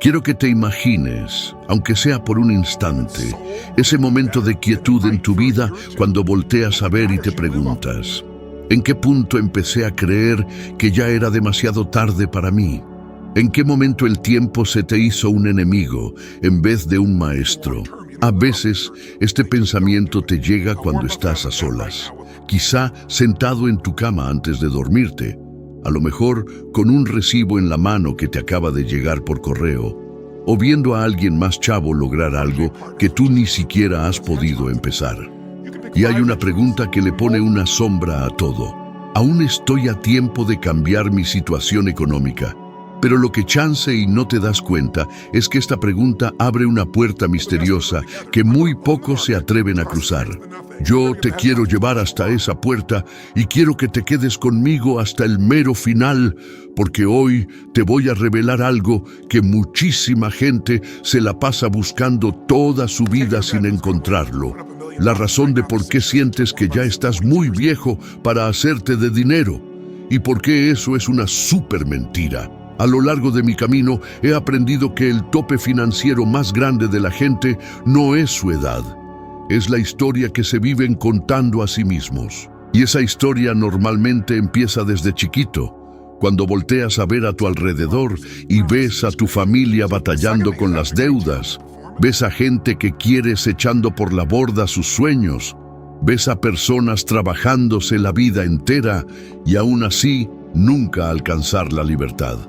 Quiero que te imagines, aunque sea por un instante, ese momento de quietud en tu vida cuando volteas a ver y te preguntas, ¿en qué punto empecé a creer que ya era demasiado tarde para mí? ¿En qué momento el tiempo se te hizo un enemigo en vez de un maestro? A veces, este pensamiento te llega cuando estás a solas, quizá sentado en tu cama antes de dormirte, a lo mejor con un recibo en la mano que te acaba de llegar por correo, o viendo a alguien más chavo lograr algo que tú ni siquiera has podido empezar. Y hay una pregunta que le pone una sombra a todo. ¿Aún estoy a tiempo de cambiar mi situación económica? Pero lo que chance y no te das cuenta es que esta pregunta abre una puerta misteriosa que muy pocos se atreven a cruzar. Yo te quiero llevar hasta esa puerta y quiero que te quedes conmigo hasta el mero final, porque hoy te voy a revelar algo que muchísima gente se la pasa buscando toda su vida sin encontrarlo. La razón de por qué sientes que ya estás muy viejo para hacerte de dinero y por qué eso es una súper mentira. A lo largo de mi camino he aprendido que el tope financiero más grande de la gente no es su edad, es la historia que se viven contando a sí mismos. Y esa historia normalmente empieza desde chiquito, cuando volteas a ver a tu alrededor y ves a tu familia batallando con las deudas, ves a gente que quieres echando por la borda sus sueños, ves a personas trabajándose la vida entera y aún así nunca alcanzar la libertad.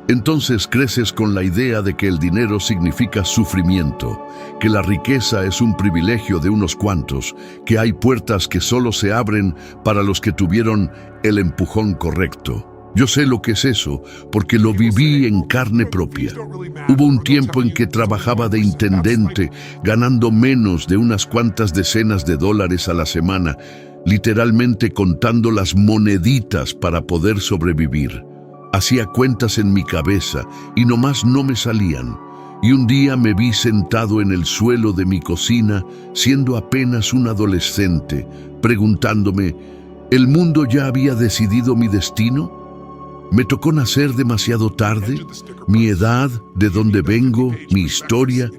Entonces creces con la idea de que el dinero significa sufrimiento, que la riqueza es un privilegio de unos cuantos, que hay puertas que solo se abren para los que tuvieron el empujón correcto. Yo sé lo que es eso, porque lo viví en carne propia. Hubo un tiempo en que trabajaba de intendente, ganando menos de unas cuantas decenas de dólares a la semana, literalmente contando las moneditas para poder sobrevivir. Hacía cuentas en mi cabeza y nomás no me salían. Y un día me vi sentado en el suelo de mi cocina, siendo apenas un adolescente, preguntándome, ¿el mundo ya había decidido mi destino? ¿Me tocó nacer demasiado tarde? ¿Mi edad, de dónde vengo, mi historia,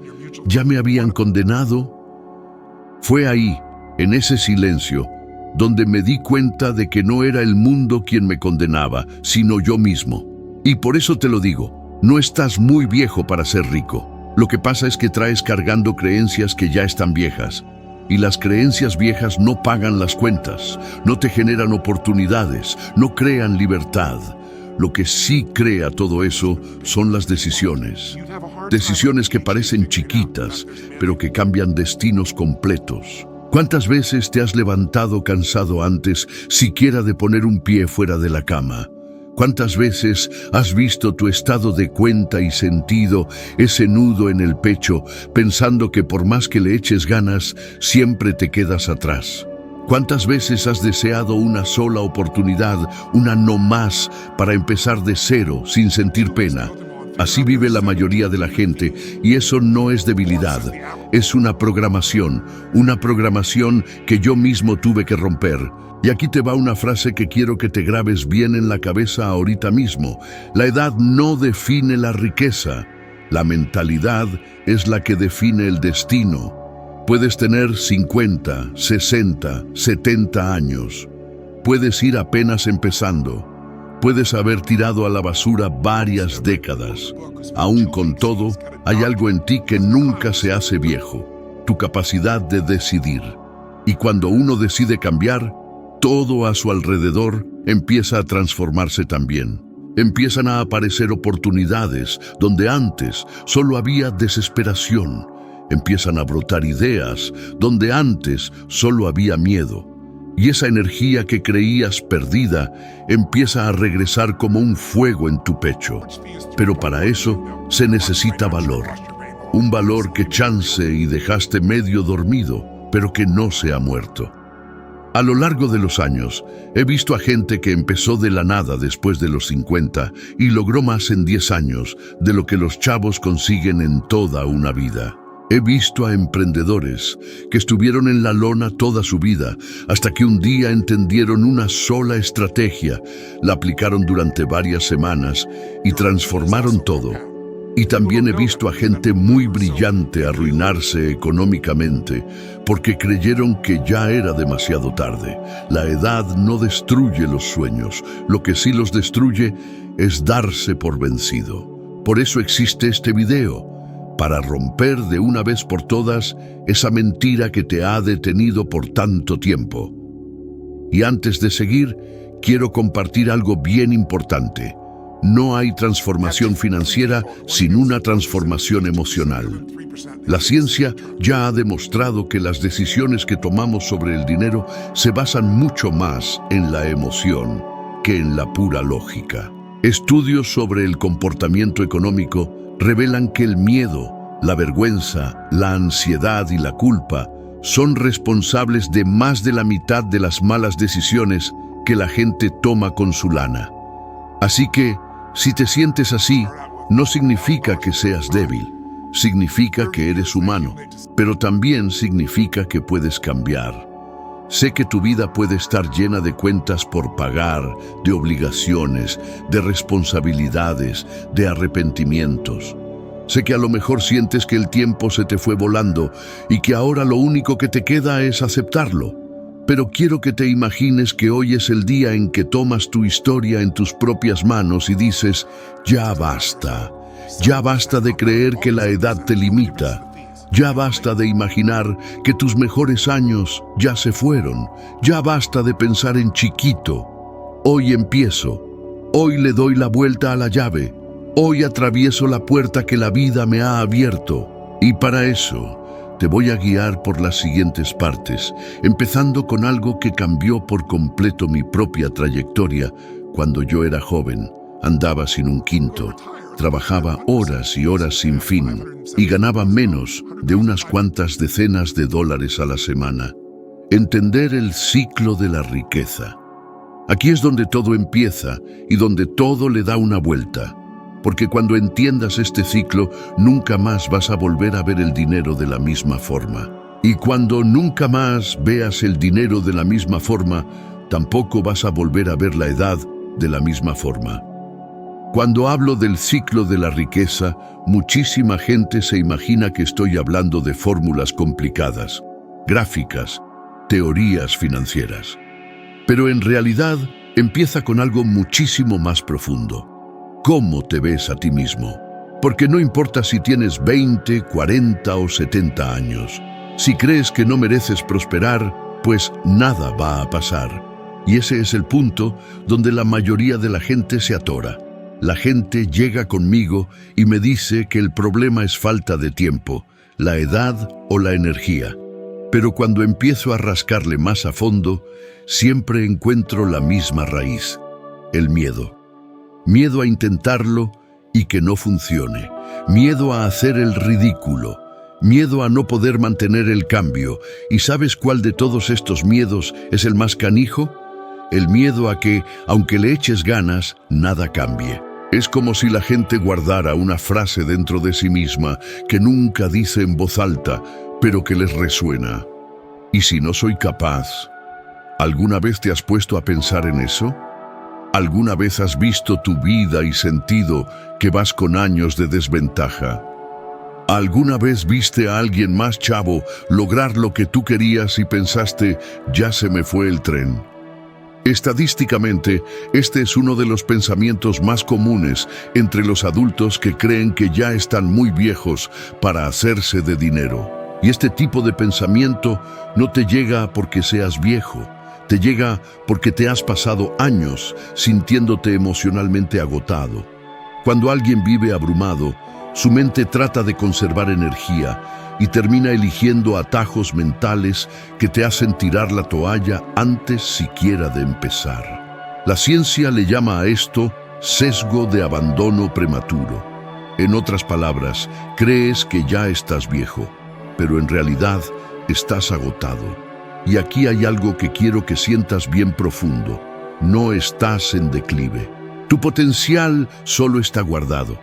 ya me habían condenado? Fue ahí, en ese silencio, donde me di cuenta de que no era el mundo quien me condenaba, sino yo mismo. Y por eso te lo digo, no estás muy viejo para ser rico. Lo que pasa es que traes cargando creencias que ya están viejas. Y las creencias viejas no pagan las cuentas, no te generan oportunidades, no crean libertad. Lo que sí crea todo eso son las decisiones. Decisiones que parecen chiquitas, pero que cambian destinos completos. ¿Cuántas veces te has levantado cansado antes siquiera de poner un pie fuera de la cama? ¿Cuántas veces has visto tu estado de cuenta y sentido ese nudo en el pecho, pensando que por más que le eches ganas, siempre te quedas atrás? ¿Cuántas veces has deseado una sola oportunidad, una no más, para empezar de cero sin sentir pena? Así vive la mayoría de la gente, y eso no es debilidad, es una programación que yo mismo tuve que romper. Y aquí te va una frase que quiero que te grabes bien en la cabeza ahorita mismo. La edad no define la riqueza, la mentalidad es la que define el destino. Puedes tener 50, 60, 70 años, puedes ir apenas empezando. Puedes haber tirado a la basura varias décadas. Aún con todo, hay algo en ti que nunca se hace viejo, tu capacidad de decidir. Y cuando uno decide cambiar, todo a su alrededor empieza a transformarse también. Empiezan a aparecer oportunidades donde antes solo había desesperación. Empiezan a brotar ideas donde antes solo había miedo. Y esa energía que creías perdida empieza a regresar como un fuego en tu pecho. Pero para eso se necesita valor. Un valor que chance y dejaste medio dormido, pero que no se ha muerto. A lo largo de los años, he visto a gente que empezó de la nada después de los 50 y logró más en 10 años de lo que los chavos consiguen en toda una vida. He visto a emprendedores que estuvieron en la lona toda su vida hasta que un día entendieron una sola estrategia, la aplicaron durante varias semanas y transformaron todo. Y también he visto a gente muy brillante arruinarse económicamente porque creyeron que ya era demasiado tarde. La edad no destruye los sueños, lo que sí los destruye es darse por vencido. Por eso existe este video, para romper de una vez por todas esa mentira que te ha detenido por tanto tiempo. Y antes de seguir, quiero compartir algo bien importante. No hay transformación financiera sin una transformación emocional. La ciencia ya ha demostrado que las decisiones que tomamos sobre el dinero se basan mucho más en la emoción que en la pura lógica. Estudios sobre el comportamiento económico revelan que el miedo, la vergüenza, la ansiedad y la culpa son responsables de más de la mitad de las malas decisiones que la gente toma con su lana. Así que, si te sientes así, no significa que seas débil, significa que eres humano, pero también significa que puedes cambiar. Sé que tu vida puede estar llena de cuentas por pagar, de obligaciones, de responsabilidades, de arrepentimientos. Sé que a lo mejor sientes que el tiempo se te fue volando y que ahora lo único que te queda es aceptarlo. Pero quiero que te imagines que hoy es el día en que tomas tu historia en tus propias manos y dices, ya basta de creer que la edad te limita, ya basta de imaginar que tus mejores años ya se fueron, ya basta de pensar en chiquito. Hoy empiezo, hoy le doy la vuelta a la llave, hoy atravieso la puerta que la vida me ha abierto, y para eso te voy a guiar por las siguientes partes, empezando con algo que cambió por completo mi propia trayectoria cuando yo era joven. Andaba sin un quinto, trabajaba horas y horas sin fin y ganaba menos de unas cuantas decenas de dólares a la semana. Entender el ciclo de la riqueza. Aquí es donde todo empieza y donde todo le da una vuelta. Porque cuando entiendas este ciclo, nunca más vas a volver a ver el dinero de la misma forma. Y cuando nunca más veas el dinero de la misma forma, tampoco vas a volver a ver la edad de la misma forma. Cuando hablo del ciclo de la riqueza, muchísima gente se imagina que estoy hablando de fórmulas complicadas, gráficas, teorías financieras. Pero en realidad empieza con algo muchísimo más profundo. ¿Cómo te ves a ti mismo? Porque no importa si tienes 20, 40 o 70 años. Si crees que no mereces prosperar, pues nada va a pasar. Y ese es el punto donde la mayoría de la gente se atora. La gente llega conmigo y me dice que el problema es falta de tiempo, la edad o la energía. Pero cuando empiezo a rascarle más a fondo, siempre encuentro la misma raíz, el miedo. Miedo a intentarlo y que no funcione. Miedo a hacer el ridículo. Miedo a no poder mantener el cambio. ¿Y sabes cuál de todos estos miedos es el más canijo? El miedo a que, aunque le eches ganas, nada cambie. Es como si la gente guardara una frase dentro de sí misma que nunca dice en voz alta, pero que les resuena. ¿Y si no soy capaz? ¿Alguna vez te has puesto a pensar en eso? ¿Alguna vez has visto tu vida y sentido que vas con años de desventaja? ¿Alguna vez viste a alguien más chavo lograr lo que tú querías y pensaste, ya se me fue el tren? Estadísticamente, este es uno de los pensamientos más comunes entre los adultos que creen que ya están muy viejos para hacerse de dinero. Y este tipo de pensamiento no te llega porque seas viejo. Te llega porque te has pasado años sintiéndote emocionalmente agotado. Cuando alguien vive abrumado, su mente trata de conservar energía y termina eligiendo atajos mentales que te hacen tirar la toalla antes siquiera de empezar. La ciencia le llama a esto sesgo de abandono prematuro. En otras palabras, crees que ya estás viejo, pero en realidad estás agotado. Y aquí hay algo que quiero que sientas bien profundo. No estás en declive. Tu potencial solo está guardado.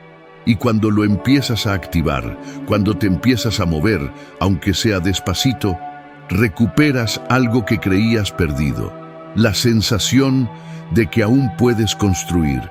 Y cuando lo empiezas a activar, cuando te empiezas a mover, aunque sea despacito, recuperas algo que creías perdido. La sensación de que aún puedes construir,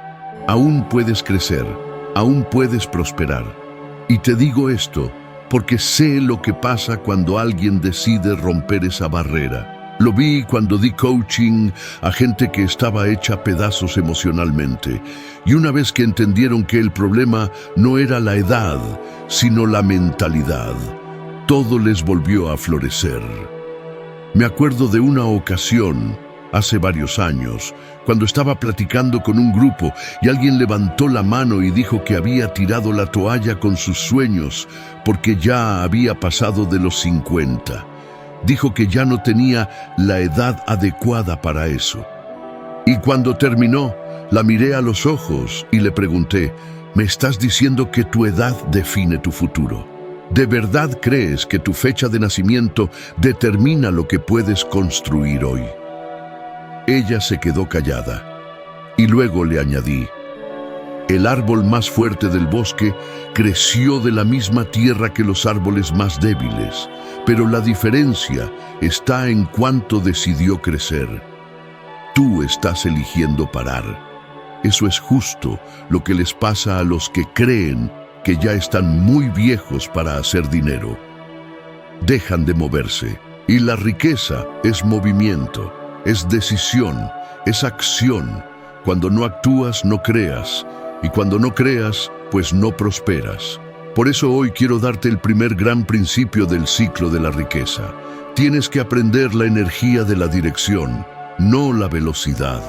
aún puedes crecer, aún puedes prosperar. Y te digo esto porque sé lo que pasa cuando alguien decide romper esa barrera. Lo vi cuando di coaching a gente que estaba hecha pedazos emocionalmente. Y una vez que entendieron que el problema no era la edad, sino la mentalidad, todo les volvió a florecer. Me acuerdo de una ocasión, hace varios años, cuando estaba platicando con un grupo y alguien levantó la mano y dijo que había tirado la toalla con sus sueños porque ya había pasado de los 50. Dijo que ya no tenía la edad adecuada para eso. Y cuando terminó, la miré a los ojos y le pregunté, ¿me estás diciendo que tu edad define tu futuro? ¿De verdad crees que tu fecha de nacimiento determina lo que puedes construir hoy? Ella se quedó callada y luego le añadí, el árbol más fuerte del bosque creció de la misma tierra que los árboles más débiles, pero la diferencia está en cuánto decidió crecer. Tú estás eligiendo parar. Eso es justo lo que les pasa a los que creen que ya están muy viejos para hacer dinero. Dejan de moverse, y la riqueza es movimiento. Es decisión, es acción. Cuando no actúas, no creas. Y cuando no creas, pues no prosperas. Por eso hoy quiero darte el primer gran principio del ciclo de la riqueza. Tienes que aprender la energía de la dirección, no la velocidad.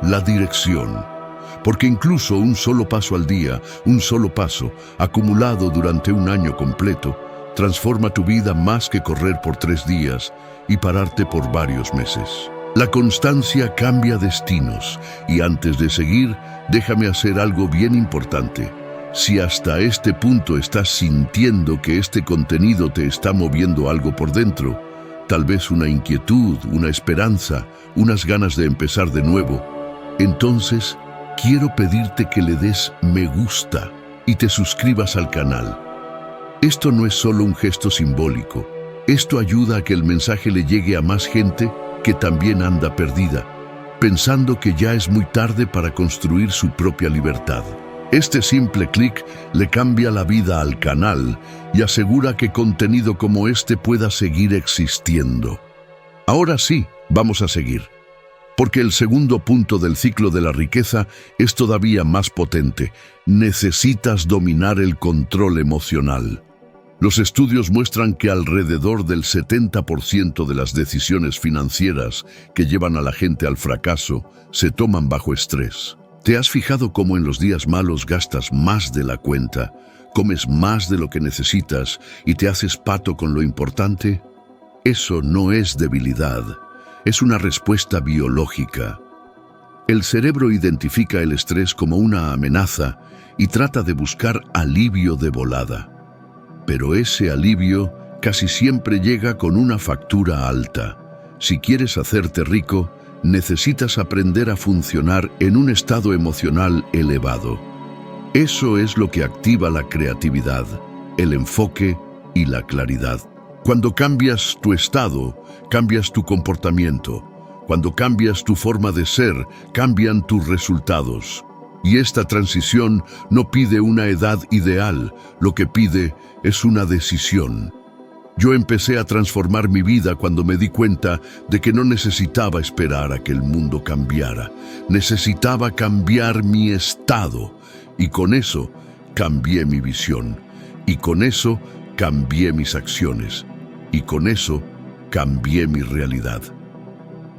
La dirección. Porque incluso un solo paso al día, un solo paso, acumulado durante un año completo, transforma tu vida más que correr por 3 días y pararte por varios meses. La constancia cambia destinos y antes de seguir, déjame hacer algo bien importante. Si hasta este punto estás sintiendo que este contenido te está moviendo algo por dentro, tal vez una inquietud, una esperanza, unas ganas de empezar de nuevo, entonces quiero pedirte que le des me gusta y te suscribas al canal. Esto no es solo un gesto simbólico, esto ayuda a que el mensaje le llegue a más gente que también anda perdida, pensando que ya es muy tarde para construir su propia libertad. Este simple clic le cambia la vida al canal y asegura que contenido como este pueda seguir existiendo. Ahora sí, vamos a seguir, porque el segundo punto del ciclo de la riqueza es todavía más potente. Necesitas dominar el control emocional. Los estudios muestran que alrededor del 70% de las decisiones financieras que llevan a la gente al fracaso se toman bajo estrés. ¿Te has fijado cómo en los días malos gastas más de la cuenta, comes más de lo que necesitas y te haces pato con lo importante? Eso no es debilidad, es una respuesta biológica. El cerebro identifica el estrés como una amenaza y trata de buscar alivio de volada. Pero ese alivio casi siempre llega con una factura alta. Si quieres hacerte rico, necesitas aprender a funcionar en un estado emocional elevado. Eso es lo que activa la creatividad, el enfoque y la claridad. Cuando cambias tu estado, cambias tu comportamiento. Cuando cambias tu forma de ser, cambian tus resultados. Y esta transición no pide una edad ideal, lo que pide es una decisión. Yo empecé a transformar mi vida cuando me di cuenta de que no necesitaba esperar a que el mundo cambiara. Necesitaba cambiar mi estado. Y con eso cambié mi visión. Y con eso cambié mis acciones. Y con eso cambié mi realidad.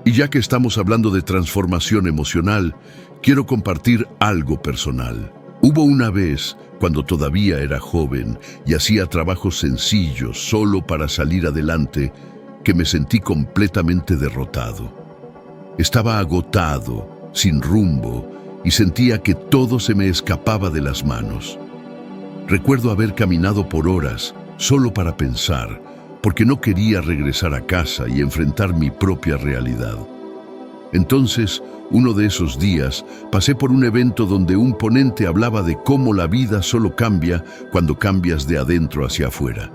Y ya que estamos hablando de transformación emocional, quiero compartir algo personal. Hubo una vez, cuando todavía era joven y hacía trabajos sencillos solo para salir adelante, que me sentí completamente derrotado. Estaba agotado, sin rumbo, y sentía que todo se me escapaba de las manos. Recuerdo haber caminado por horas solo para pensar, porque no quería regresar a casa y enfrentar mi propia realidad. Entonces, uno de esos días, pasé por un evento donde un ponente hablaba de cómo la vida solo cambia cuando cambias de adentro hacia afuera.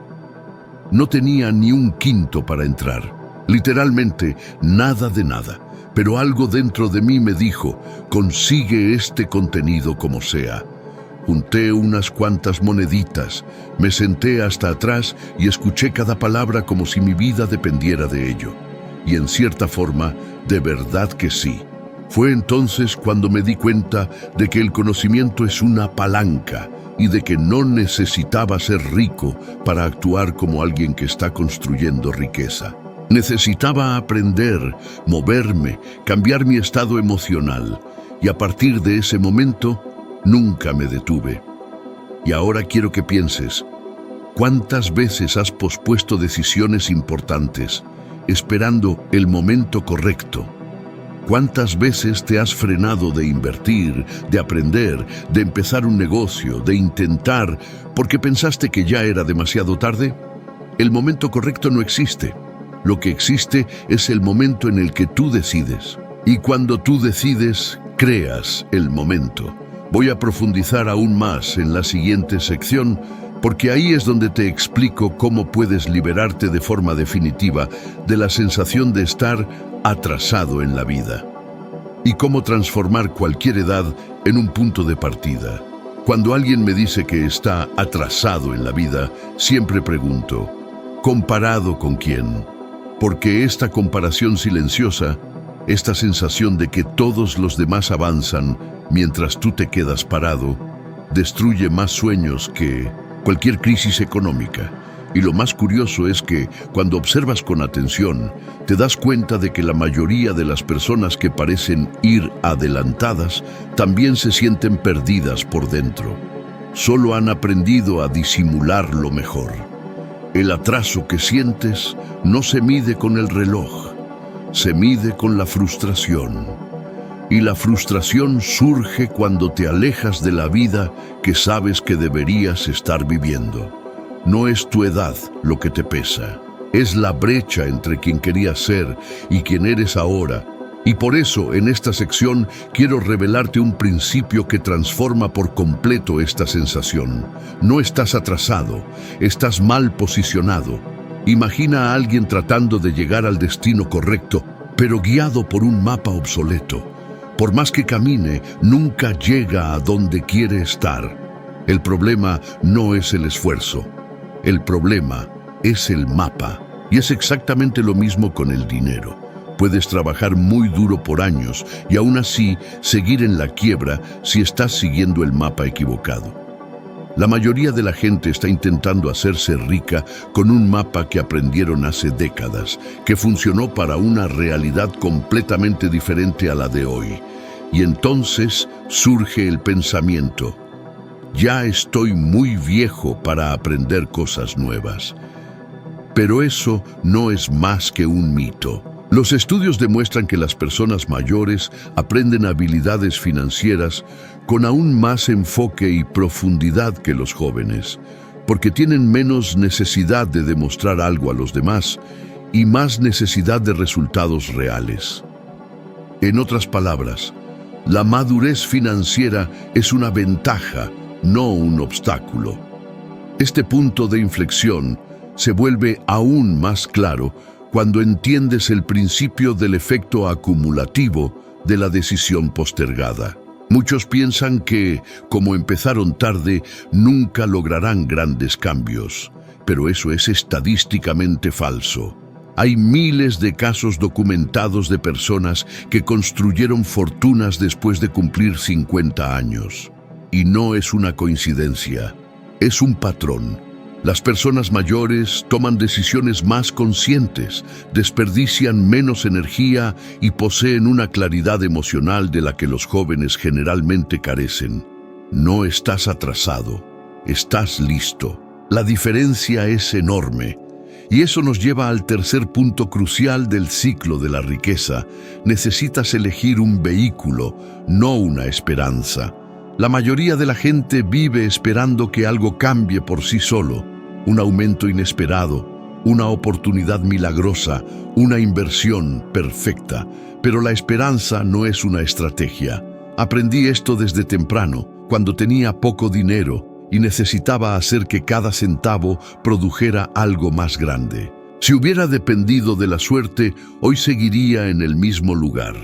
No tenía ni un quinto para entrar, literalmente nada de nada, pero algo dentro de mí me dijo, consigue este contenido como sea. Junté unas cuantas moneditas, me senté hasta atrás y escuché cada palabra como si mi vida dependiera de ello. Y en cierta forma, de verdad que sí. Fue entonces cuando me di cuenta de que el conocimiento es una palanca y de que no necesitaba ser rico para actuar como alguien que está construyendo riqueza. Necesitaba aprender, moverme, cambiar mi estado emocional, y a partir de ese momento nunca me detuve. Y ahora quiero que pienses, ¿cuántas veces has pospuesto decisiones importantes, esperando el momento correcto? ¿Cuántas veces te has frenado de invertir, de aprender, de empezar un negocio, de intentar, porque pensaste que ya era demasiado tarde? El momento correcto no existe. Lo que existe es el momento en el que tú decides. Y cuando tú decides, creas el momento. Voy a profundizar aún más en la siguiente sección, porque ahí es donde te explico cómo puedes liberarte de forma definitiva de la sensación de estar atrasado en la vida y cómo transformar cualquier edad en un punto de partida. Cuando alguien me dice que está atrasado en la vida, siempre pregunto, ¿comparado con quién? Porque esta comparación silenciosa, esta sensación de que todos los demás avanzan mientras tú te quedas parado, destruye más sueños que cualquier crisis económica. Y lo más curioso es que, cuando observas con atención, te das cuenta de que la mayoría de las personas que parecen ir adelantadas también se sienten perdidas por dentro. Solo han aprendido a disimularlo mejor. El atraso que sientes no se mide con el reloj, se mide con la frustración. Y la frustración surge cuando te alejas de la vida que sabes que deberías estar viviendo. No es tu edad lo que te pesa, es la brecha entre quien querías ser y quien eres ahora. Y por eso, en esta sección, quiero revelarte un principio que transforma por completo esta sensación. No estás atrasado, estás mal posicionado. Imagina a alguien tratando de llegar al destino correcto, pero guiado por un mapa obsoleto. Por más que camine, nunca llega a donde quiere estar. El problema no es el esfuerzo. El problema es el mapa. Y es exactamente lo mismo con el dinero. Puedes trabajar muy duro por años y aún así seguir en la quiebra si estás siguiendo el mapa equivocado. La mayoría de la gente está intentando hacerse rica con un mapa que aprendieron hace décadas, que funcionó para una realidad completamente diferente a la de hoy. Y entonces surge el pensamiento: ya estoy muy viejo para aprender cosas nuevas. Pero eso no es más que un mito. Los estudios demuestran que las personas mayores aprenden habilidades financieras con aún más enfoque y profundidad que los jóvenes, porque tienen menos necesidad de demostrar algo a los demás y más necesidad de resultados reales. En otras palabras, la madurez financiera es una ventaja, no un obstáculo. Este punto de inflexión se vuelve aún más claro cuando entiendes el principio del efecto acumulativo de la decisión postergada. Muchos piensan que, como empezaron tarde, nunca lograrán grandes cambios, pero eso es estadísticamente falso. Hay miles de casos documentados de personas que construyeron fortunas después de cumplir 50 años. Y no es una coincidencia, es un patrón. Las personas mayores toman decisiones más conscientes, desperdician menos energía y poseen una claridad emocional de la que los jóvenes generalmente carecen. No estás atrasado, estás listo. La diferencia es enorme. Y eso nos lleva al tercer punto crucial del ciclo de la riqueza. Necesitas elegir un vehículo, no una esperanza. La mayoría de la gente vive esperando que algo cambie por sí solo. Un aumento inesperado, una oportunidad milagrosa, una inversión perfecta. Pero la esperanza no es una estrategia. Aprendí esto desde temprano, cuando tenía poco dinero y necesitaba hacer que cada centavo produjera algo más grande. Si hubiera dependido de la suerte, hoy seguiría en el mismo lugar.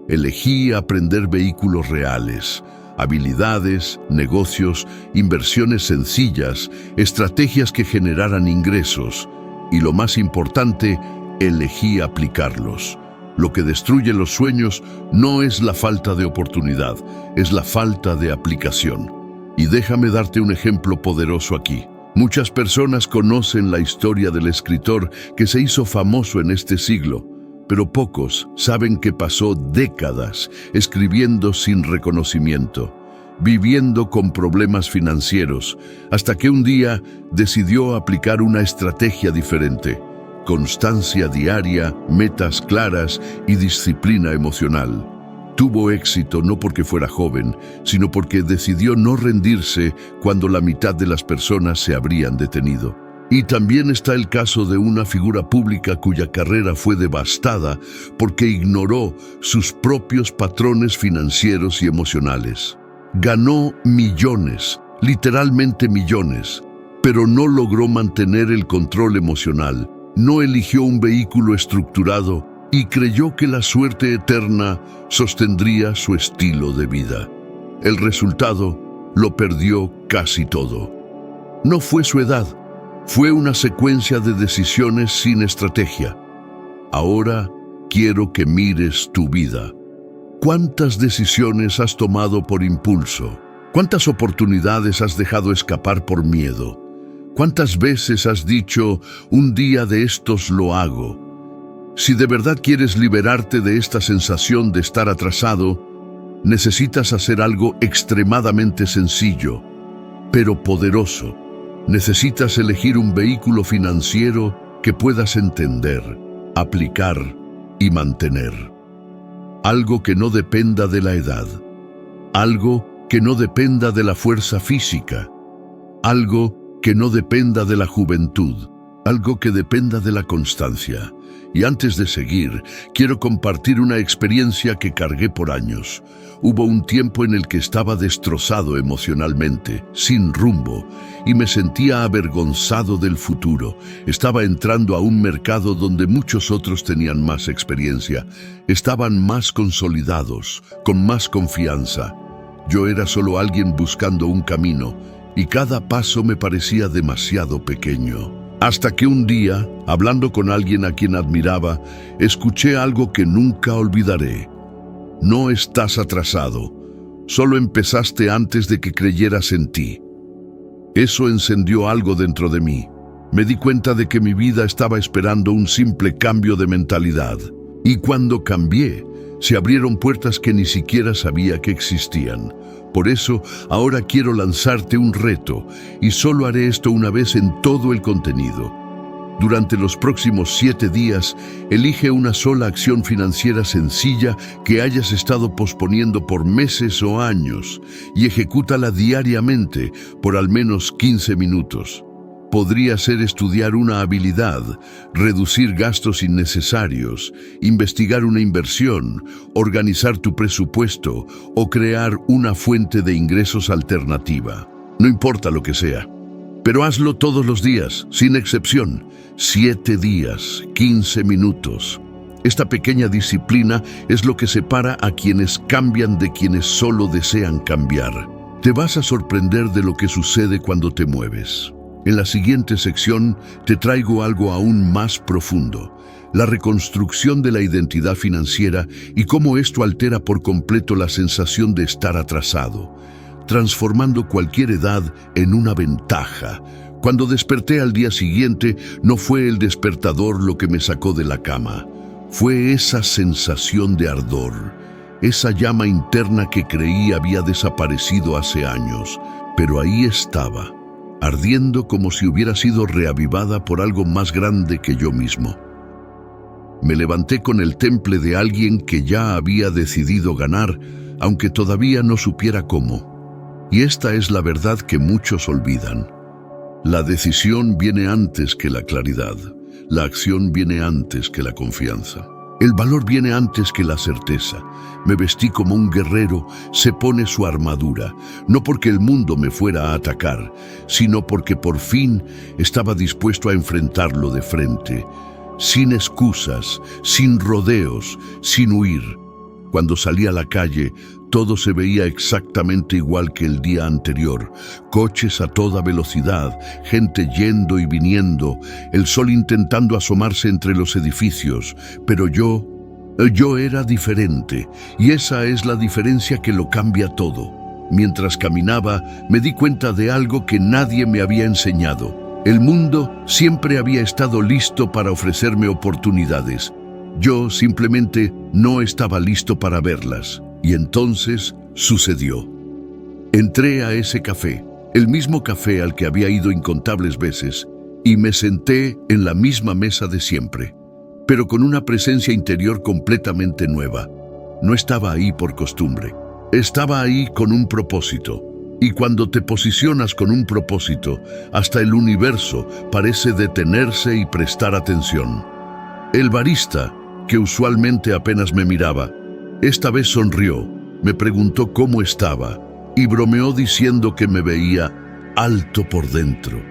Elegí aprender vehículos reales, habilidades, negocios, inversiones sencillas, estrategias que generaran ingresos y, lo más importante, elegí aplicarlos. Lo que destruye los sueños no es la falta de oportunidad, es la falta de aplicación. Y déjame darte un ejemplo poderoso aquí. Muchas personas conocen la historia del escritor que se hizo famoso en este siglo, pero pocos saben que pasó décadas escribiendo sin reconocimiento, viviendo con problemas financieros, hasta que un día decidió aplicar una estrategia diferente: constancia diaria, metas claras y disciplina emocional. Tuvo éxito no porque fuera joven, sino porque decidió no rendirse cuando la mitad de las personas se habrían detenido. Y también está el caso de una figura pública cuya carrera fue devastada porque ignoró sus propios patrones financieros y emocionales. Ganó millones, literalmente millones, pero no logró mantener el control emocional. No eligió un vehículo estructurado y creyó que la suerte eterna sostendría su estilo de vida. El resultado: lo perdió casi todo. No fue su edad, fue una secuencia de decisiones sin estrategia. Ahora quiero que mires tu vida. ¿Cuántas decisiones has tomado por impulso? ¿Cuántas oportunidades has dejado escapar por miedo? ¿Cuántas veces has dicho, un día de estos lo hago? Si de verdad quieres liberarte de esta sensación de estar atrasado, necesitas hacer algo extremadamente sencillo, pero poderoso. Necesitas elegir un vehículo financiero que puedas entender, aplicar y mantener. Algo que no dependa de la edad. Algo que no dependa de la fuerza física. Algo que no dependa de la juventud, algo que dependa de la constancia. Y antes de seguir, quiero compartir una experiencia que cargué por años. Hubo un tiempo en el que estaba destrozado emocionalmente, sin rumbo, y me sentía avergonzado del futuro. Estaba entrando a un mercado donde muchos otros tenían más experiencia, estaban más consolidados, con más confianza. Yo era solo alguien buscando un camino, y cada paso me parecía demasiado pequeño. Hasta que un día, hablando con alguien a quien admiraba, escuché algo que nunca olvidaré. No estás atrasado, solo empezaste antes de que creyeras en ti. Eso encendió algo dentro de mí. Me di cuenta de que mi vida estaba esperando un simple cambio de mentalidad. Y cuando cambié, se abrieron puertas que ni siquiera sabía que existían. Por eso, ahora quiero lanzarte un reto, y solo haré esto una vez en todo el contenido. Durante los próximos 7 días, elige una sola acción financiera sencilla que hayas estado posponiendo por meses o años y ejecútala diariamente por al menos 15 minutos. Podría ser estudiar una habilidad, reducir gastos innecesarios, investigar una inversión, organizar tu presupuesto o crear una fuente de ingresos alternativa. No importa lo que sea, pero hazlo todos los días, sin excepción. 7 días, 15 minutos. Esta pequeña disciplina es lo que separa a quienes cambian de quienes solo desean cambiar. Te vas a sorprender de lo que sucede cuando te mueves. En la siguiente sección te traigo algo aún más profundo: la reconstrucción de la identidad financiera y cómo esto altera por completo la sensación de estar atrasado, transformando cualquier edad en una ventaja. Cuando desperté al día siguiente, no fue el despertador lo que me sacó de la cama, fue esa sensación de ardor, esa llama interna que creí había desaparecido hace años, pero ahí estaba, ardiendo como si hubiera sido reavivada por algo más grande que yo mismo. Me levanté con el temple de alguien que ya había decidido ganar, aunque todavía no supiera cómo. Y esta es la verdad que muchos olvidan. La decisión viene antes que la claridad. La acción viene antes que la confianza. El valor viene antes que la certeza. Me vestí como un guerrero, se pone su armadura, no porque el mundo me fuera a atacar, sino porque por fin estaba dispuesto a enfrentarlo de frente, sin excusas, sin rodeos, sin huir. Cuando salí a la calle, Todo se veía exactamente igual que el día anterior. Coches a toda velocidad, gente yendo y viniendo, el sol intentando asomarse entre los edificios. Pero yo era diferente, y esa es la diferencia que lo cambia todo. Mientras caminaba, me di cuenta de algo que nadie me había enseñado. El mundo siempre había estado listo para ofrecerme oportunidades. Yo simplemente no estaba listo para verlas. Y entonces sucedió. Entré a ese café, el mismo café al que había ido incontables veces, y me senté en la misma mesa de siempre, pero con una presencia interior completamente nueva. No estaba ahí por costumbre, estaba ahí con un propósito. Y cuando te posicionas con un propósito, hasta el universo parece detenerse y prestar atención. El barista, que usualmente apenas me miraba, esta vez sonrió, me preguntó cómo estaba y bromeó diciendo que me veía alto por dentro,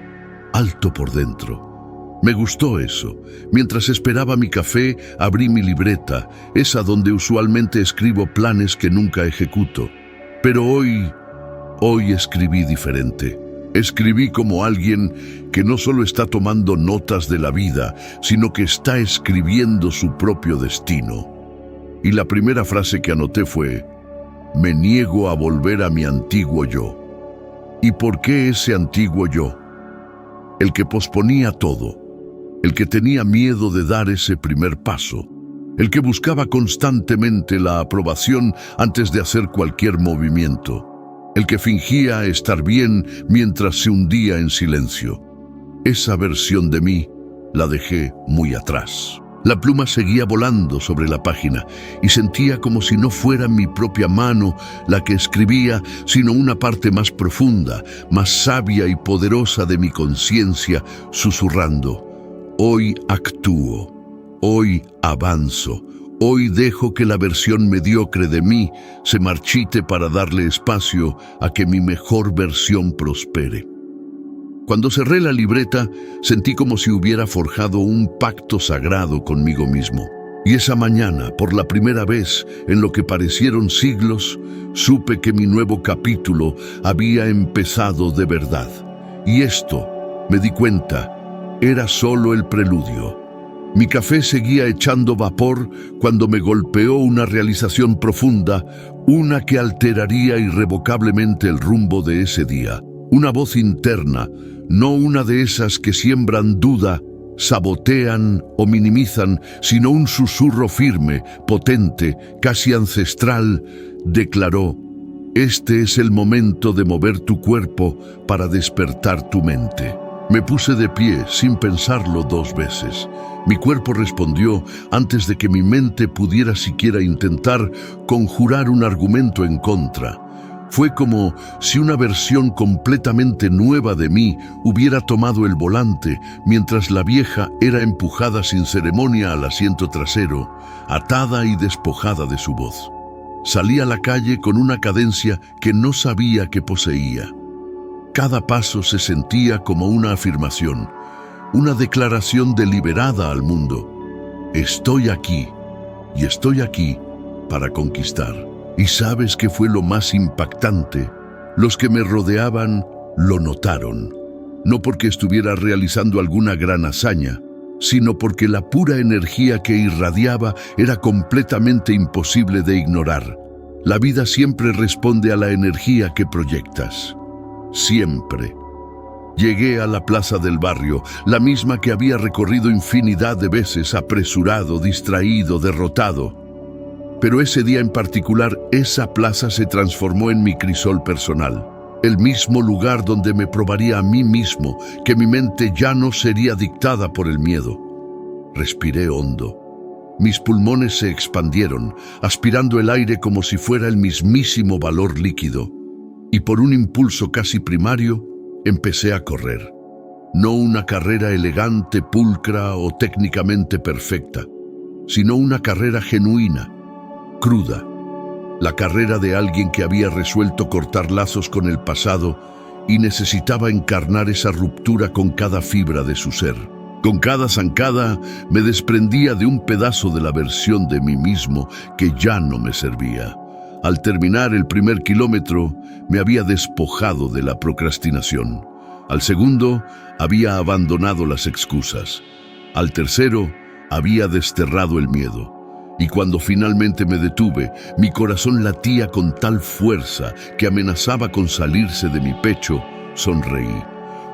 alto por dentro. Me gustó eso. Mientras esperaba mi café, abrí mi libreta, esa donde usualmente escribo planes que nunca ejecuto. Pero hoy escribí diferente. Escribí como alguien que no solo está tomando notas de la vida, sino que está escribiendo su propio destino. Y la primera frase que anoté fue: me niego a volver a mi antiguo yo. ¿Y por qué ese antiguo yo? El que posponía todo, el que tenía miedo de dar ese primer paso, el que buscaba constantemente la aprobación antes de hacer cualquier movimiento, el que fingía estar bien mientras se hundía en silencio. Esa versión de mí la dejé muy atrás. La pluma seguía volando sobre la página y sentía como si no fuera mi propia mano la que escribía, sino una parte más profunda, más sabia y poderosa de mi conciencia, susurrando: hoy actúo, hoy avanzo, hoy dejo que la versión mediocre de mí se marchite para darle espacio a que mi mejor versión prospere. Cuando cerré la libreta, sentí como si hubiera forjado un pacto sagrado conmigo mismo. Y esa mañana, por la primera vez en lo que parecieron siglos, supe que mi nuevo capítulo había empezado de verdad. Y esto, me di cuenta, era solo el preludio. Mi café seguía echando vapor cuando me golpeó una realización profunda, una que alteraría irrevocablemente el rumbo de ese día. Una voz interna, no una de esas que siembran duda, sabotean o minimizan, sino un susurro firme, potente, casi ancestral, declaró: este es el momento de mover tu cuerpo para despertar tu mente. Me puse de pie sin pensarlo 2 veces. Mi cuerpo respondió antes de que mi mente pudiera siquiera intentar conjurar un argumento en contra. Fue como si una versión completamente nueva de mí hubiera tomado el volante, mientras la vieja era empujada sin ceremonia al asiento trasero, atada y despojada de su voz. Salí a la calle con una cadencia que no sabía que poseía. Cada paso se sentía como una afirmación, una declaración deliberada al mundo. Estoy aquí, y estoy aquí para conquistar. ¿Y sabes qué fue lo más impactante? Los que me rodeaban lo notaron, no porque estuviera realizando alguna gran hazaña, sino porque la pura energía que irradiaba era completamente imposible de ignorar. La vida siempre responde a la energía que proyectas. Siempre. Llegué a la plaza del barrio, la misma que había recorrido infinidad de veces, apresurado, distraído, derrotado. Pero ese día en particular, esa plaza se transformó en mi crisol personal. El mismo lugar donde me probaría a mí mismo que mi mente ya no sería dictada por el miedo. Respiré hondo. Mis pulmones se expandieron, aspirando el aire como si fuera el mismísimo valor líquido. Y por un impulso casi primario, empecé a correr. No una carrera elegante, pulcra o técnicamente perfecta, sino una carrera genuina, cruda. La carrera de alguien que había resuelto cortar lazos con el pasado y necesitaba encarnar esa ruptura con cada fibra de su ser. Con cada zancada me desprendía de un pedazo de la versión de mí mismo que ya no me servía. Al terminar el primer kilómetro, me había despojado de la procrastinación. Al segundo, había abandonado las excusas. Al tercero, había desterrado el miedo. Y cuando finalmente me detuve, mi corazón latía con tal fuerza que amenazaba con salirse de mi pecho. Sonreí.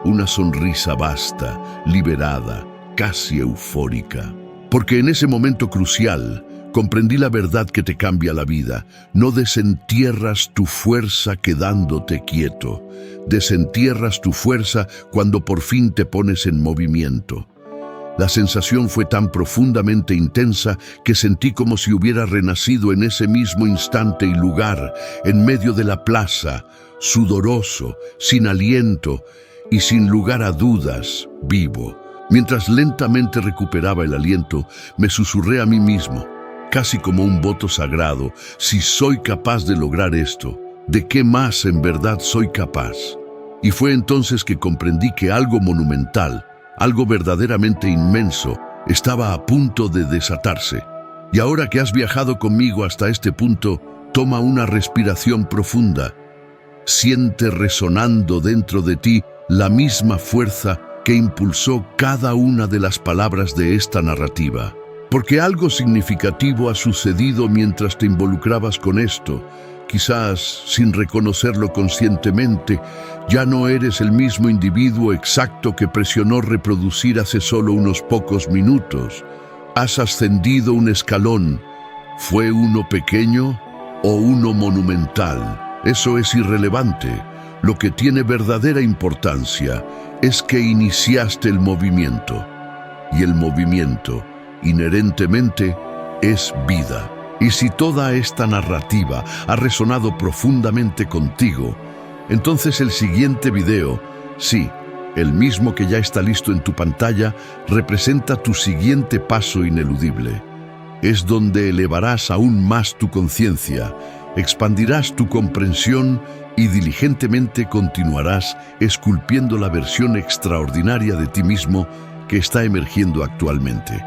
Una sonrisa vasta, liberada, casi eufórica. Porque en ese momento crucial, comprendí la verdad que te cambia la vida. No desentierras tu fuerza quedándote quieto. Desentierras tu fuerza cuando por fin te pones en movimiento. La sensación fue tan profundamente intensa que sentí como si hubiera renacido en ese mismo instante y lugar, en medio de la plaza, sudoroso, sin aliento y sin lugar a dudas, vivo. Mientras lentamente recuperaba el aliento, me susurré a mí mismo, casi como un voto sagrado: si soy capaz de lograr esto, ¿de qué más en verdad soy capaz? Y fue entonces que comprendí que algo monumental, algo verdaderamente inmenso, estaba a punto de desatarse. Y ahora que has viajado conmigo hasta este punto, toma una respiración profunda. Siente resonando dentro de ti la misma fuerza que impulsó cada una de las palabras de esta narrativa. Porque algo significativo ha sucedido mientras te involucrabas con esto. Quizás, sin reconocerlo conscientemente, ya no eres el mismo individuo exacto que presionó reproducir hace solo unos pocos minutos. Has ascendido un escalón. ¿Fue uno pequeño o uno monumental? Eso es irrelevante. Lo que tiene verdadera importancia es que iniciaste el movimiento. Y el movimiento, inherentemente, es vida. Y si toda esta narrativa ha resonado profundamente contigo, entonces el siguiente video, sí, el mismo que ya está listo en tu pantalla, representa tu siguiente paso ineludible. Es donde elevarás aún más tu conciencia, expandirás tu comprensión y diligentemente continuarás esculpiendo la versión extraordinaria de ti mismo que está emergiendo actualmente.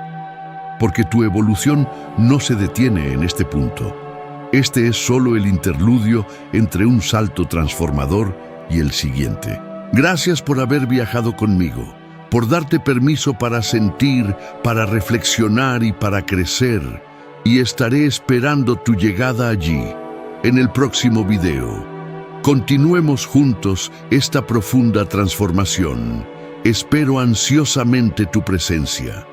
Porque tu evolución no se detiene en este punto. Este es solo el interludio entre un salto transformador y el siguiente. Gracias por haber viajado conmigo, por darte permiso para sentir, para reflexionar y para crecer. Y estaré esperando tu llegada allí, en el próximo video. Continuemos juntos esta profunda transformación. Espero ansiosamente tu presencia.